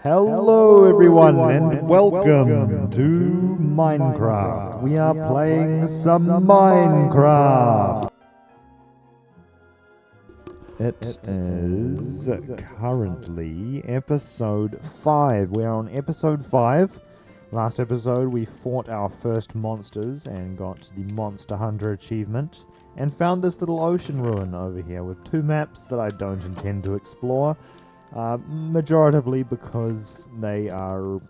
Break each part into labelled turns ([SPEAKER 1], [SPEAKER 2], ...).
[SPEAKER 1] Hello everyone and welcome to Minecraft. We are playing some Minecraft. It is currently episode 5. We are on episode 5. Last episode we fought our first monsters and got the Monster Hunter achievement and found this little ocean ruin over here with 2 maps that I don't intend to explore. Majoritively because they are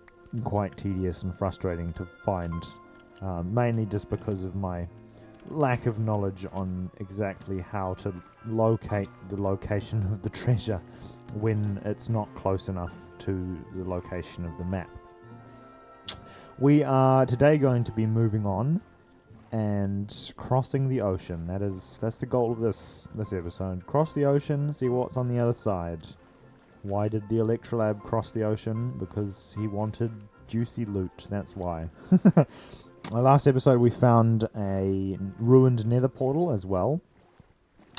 [SPEAKER 1] quite tedious and frustrating to find, mainly just because of my lack of knowledge on exactly how to locate the location of the treasure when it's not close enough to the location of the map. We are today going to be moving on and crossing the ocean. That's the goal of this episode. Cross the ocean, see what's on the other side. Why did the Olectralab cross the ocean? Because he wanted juicy loot, that's why. Last episode we found a ruined nether portal as well,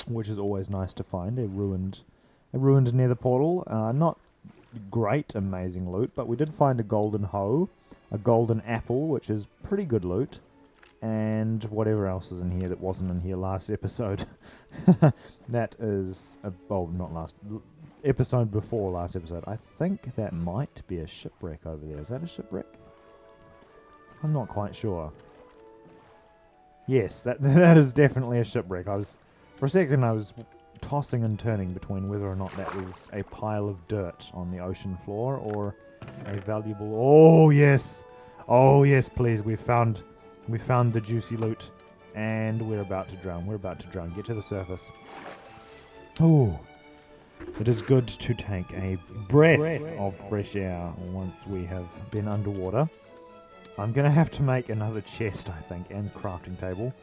[SPEAKER 1] which is always nice to find, a ruined nether portal. Not great, amazing loot, but we did find a golden hoe, a golden apple, which is pretty good loot, and whatever else is in here that wasn't in here last episode. That is, episode before last episode. I think that might be a shipwreck over there. Is that a shipwreck? I'm not quite sure. Yes, that is definitely a shipwreck. For a second I was tossing and turning between whether or not that was a pile of dirt on the ocean floor or a valuable... Oh yes, please. We found the juicy loot and we're about to drown. Get to the surface. Oh. It is good to take a breath of fresh air once we have been underwater. I'm going to have to make another chest, I think, and crafting table.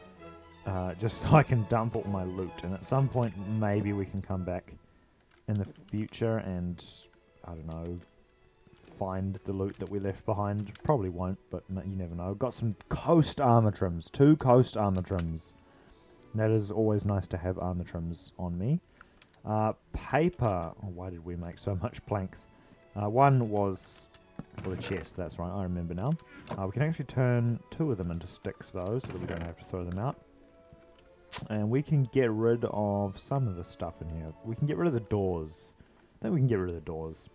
[SPEAKER 1] Just so I can dump all my loot. And at some point, maybe we can come back in the future and, I don't know, find the loot that we left behind. Probably won't, but you never know. Got some coast armor trims. 2 coast armor trims. That is always nice to have armor trims on me. Paper. Oh, why did we make so much planks? One was for the chest, that's right, I remember now. We can actually turn 2 of them into sticks though, so that we don't have to throw them out. And we can get rid of some of the stuff in here. We can get rid of the doors. I think we can get rid of the doors.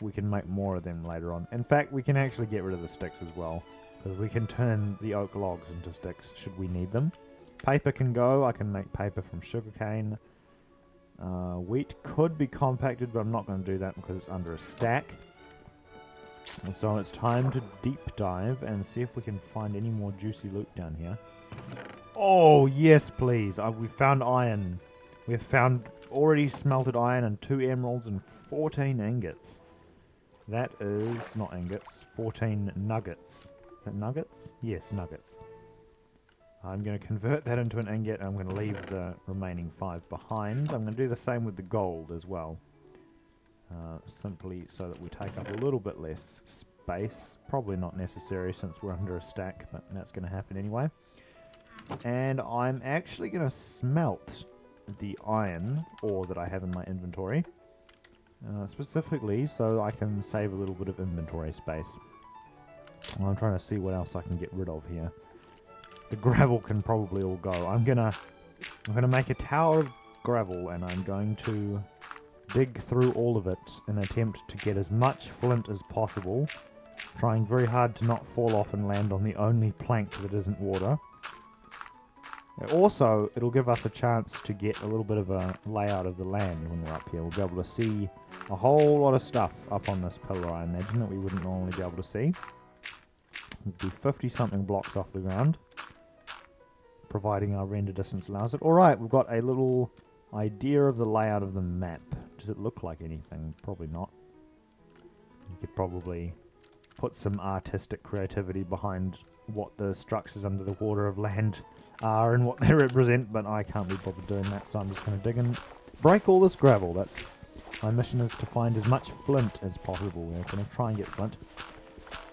[SPEAKER 1] We can make more of them later on. In fact, we can actually get rid of the sticks as well, because we can turn the oak logs into sticks should we need them. Paper can go. I can make paper from sugarcane. Wheat could be compacted, but I'm not going to do that because it's under a stack. And so it's time to deep dive and see if we can find any more juicy loot down here. Oh, yes, please. We found iron. We have found already smelted iron and 2 emeralds and 14 ingots. That is, not ingots, 14 nuggets. Is that nuggets? Yes, nuggets. I'm going to convert that into an ingot, and I'm going to leave the remaining 5 behind. I'm going to do the same with the gold as well. Simply so that we take up a little bit less space. Probably not necessary since we're under a stack, but that's going to happen anyway. And I'm actually going to smelt the iron ore that I have in my inventory. Specifically so I can save a little bit of inventory space. I'm trying to see what else I can get rid of here. The gravel can probably all go. I'm gonna make a tower of gravel, and I'm going to dig through all of it in an attempt to get as much flint as possible, trying very hard to not fall off and land on the only plank that isn't water. Also, it'll give us a chance to get a little bit of a layout of the land when we're up here. We'll be able to see a whole lot of stuff up on this pillar, I imagine, that we wouldn't normally be able to see. It'd be 50-something blocks off the ground, providing our render distance allows it. Alright, we've got a little idea of the layout of the map. Does it look like anything? Probably not. You could probably put some artistic creativity behind what the structures under the water of land are and what they represent, but I can't be bothered doing that, so I'm just going to dig and break all this gravel. That's my mission, is to find as much flint as possible. We're going to try and get flint.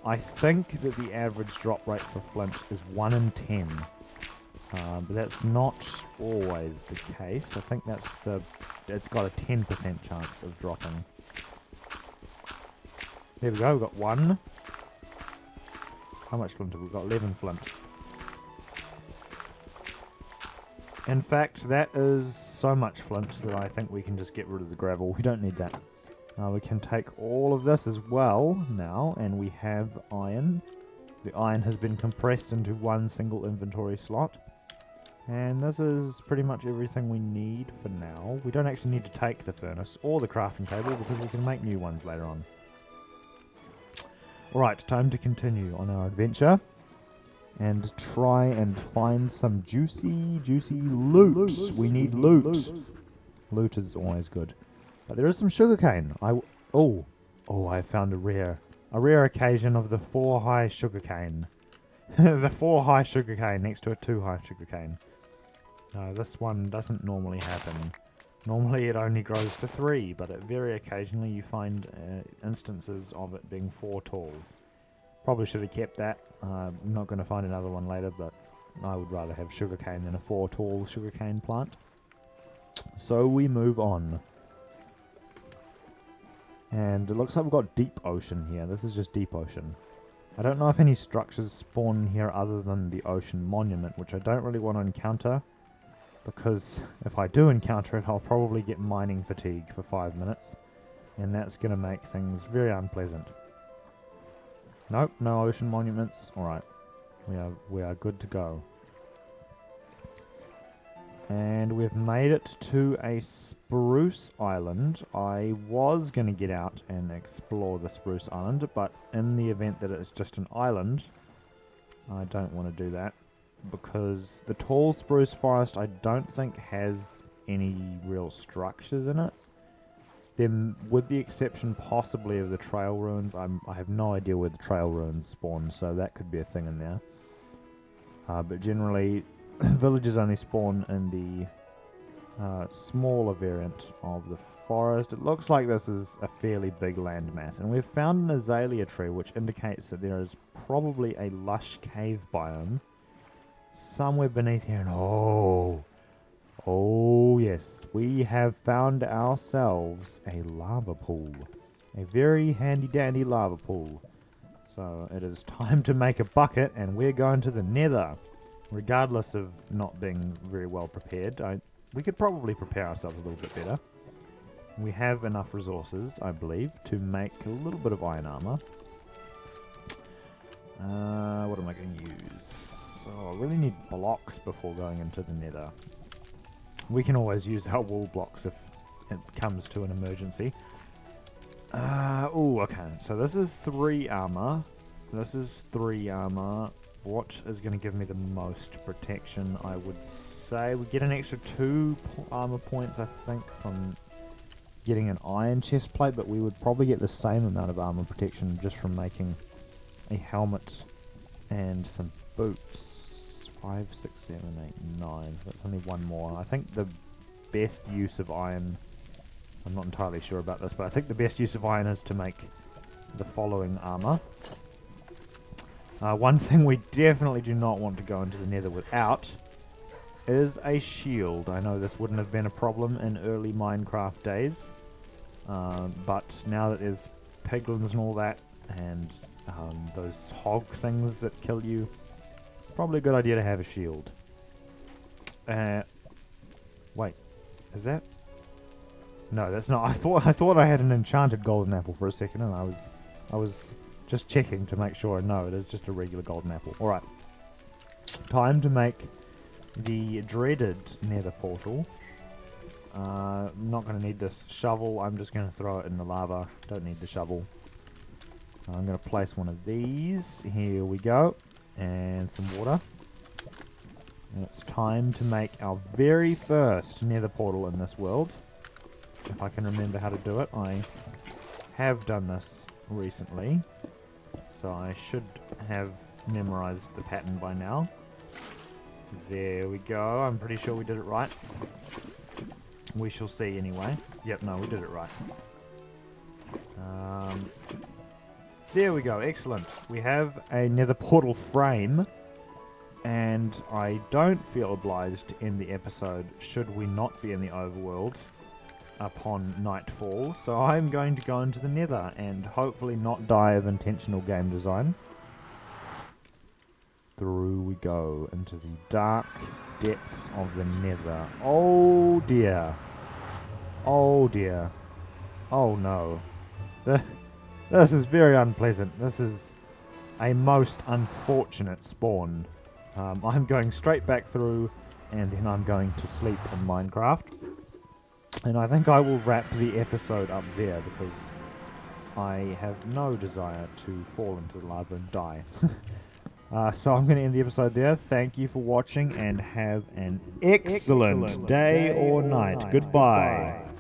[SPEAKER 1] I think that the average drop rate for flint is 1 in 10. But that's not always the case. I think it's got a 10% chance of dropping. There we go, we've got 1. How much flint have we got? 11 flint. In fact, that is so much flint that I think we can just get rid of the gravel. We don't need that. We can take all of this as well now, and we have iron. The iron has been compressed into one single inventory slot. And this is pretty much everything we need for now. We don't actually need to take the furnace or the crafting table because we can make new ones later on. Alright, time to continue on our adventure. And try and find some juicy loot. We need loot. Loot is always good. But there is some sugarcane. I found a rare occasion of the 4 high sugarcane. The 4 high sugarcane next to a 2 high sugarcane. This one doesn't normally happen. Normally it only grows to 3, but very occasionally you find instances of it being 4 tall. Probably should have kept that. I'm not going to find another one later, but I would rather have sugarcane than a 4 tall sugarcane plant. So we move on. And it looks like we've got deep ocean here. This is just deep ocean. I don't know if any structures spawn here other than the ocean monument, which I don't really want to encounter. Because if I do encounter it, I'll probably get mining fatigue for 5 minutes. And that's going to make things very unpleasant. Nope, no ocean monuments. Alright. We are good to go. And we've made it to a spruce island. I was going to get out and explore the spruce island, but in the event that it's just an island, I don't want to do that. Because the tall spruce forest I don't think has any real structures in it. Then, with the exception possibly of the trail ruins, I have no idea where the trail ruins spawn, so that could be a thing in there. But generally, villages only spawn in the smaller variant of the forest. It looks like this is a fairly big landmass, and we've found an azalea tree, which indicates that there is probably a lush cave biome somewhere beneath here. And oh yes, we have found ourselves a lava pool. A very handy dandy lava pool. So it is time to make a bucket, and we're going to the nether. Regardless of not being very well prepared, we could probably prepare ourselves a little bit better. We have enough resources, I believe, to make a little bit of iron armor. What am I going to use? Oh, I really need blocks before going into the nether. We can always use our wool blocks if it comes to an emergency. Okay. So this is 3 armor. This is 3 armor. What is going to give me the most protection? I would say we get an extra 2 armor points, I think, from getting an iron chest plate, but we would probably get the same amount of armor protection just from making a helmet and some boots. 5, 6, 7, 8, 9. That's only 1 more. I think the best use of iron, I'm not entirely sure about this, but I think the best use of iron is to make the following armor. One thing we definitely do not want to go into the nether without is a shield. I know this wouldn't have been a problem in early Minecraft days, but now that there's piglins and all that, and those hog things that kill you, probably a good idea to have a shield. Wait, is that? No, that's not. I thought I had an enchanted golden apple for a second, and I was just checking to make sure. No, it is just a regular golden apple. All right, time to make the dreaded nether portal. I'm not going to need this shovel. I'm just going to throw it in the lava. Don't need the shovel. I'm going to place one of these. Here we go. And some water. And it's time to make our very first nether portal in this world. If I can remember how to do it. I have done this recently, so I should have memorized the pattern by now. There we go. I'm pretty sure we did it right. We shall see anyway. Yep, no, we did it right. There we go, excellent. We have a nether portal frame, and I don't feel obliged to end the episode should we not be in the overworld. upon nightfall, so I'm going to go into the nether and hopefully not die of intentional game design. Through we go into the dark depths of the nether. Oh dear. Oh dear. Oh no. This is very unpleasant. This is a most unfortunate spawn. I'm going straight back through and then I'm going to sleep in Minecraft. And I think I will wrap the episode up there because I have no desire to fall into the lava and die. So I'm going to end the episode there. Thank you for watching and have an excellent day or night. Goodbye.